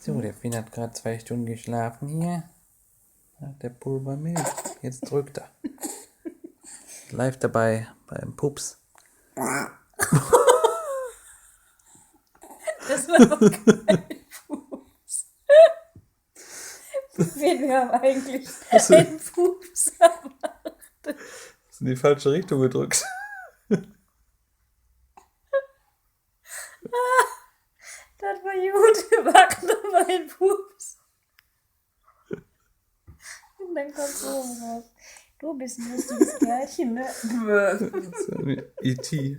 So, der Finn hat gerade 2 Stunden geschlafen hier. Hat der Pulvermilch. Jetzt drückt er. Live dabei beim Pups. Das war doch kein Fuß. Wir haben eigentlich einen Fuß gemacht. Hast du in die falsche Richtung gedrückt? Das war gut gemacht, aber ein Fuß. Und dann kommt so raus. Du bist ein lustiges Kerlchen, ne? E.T.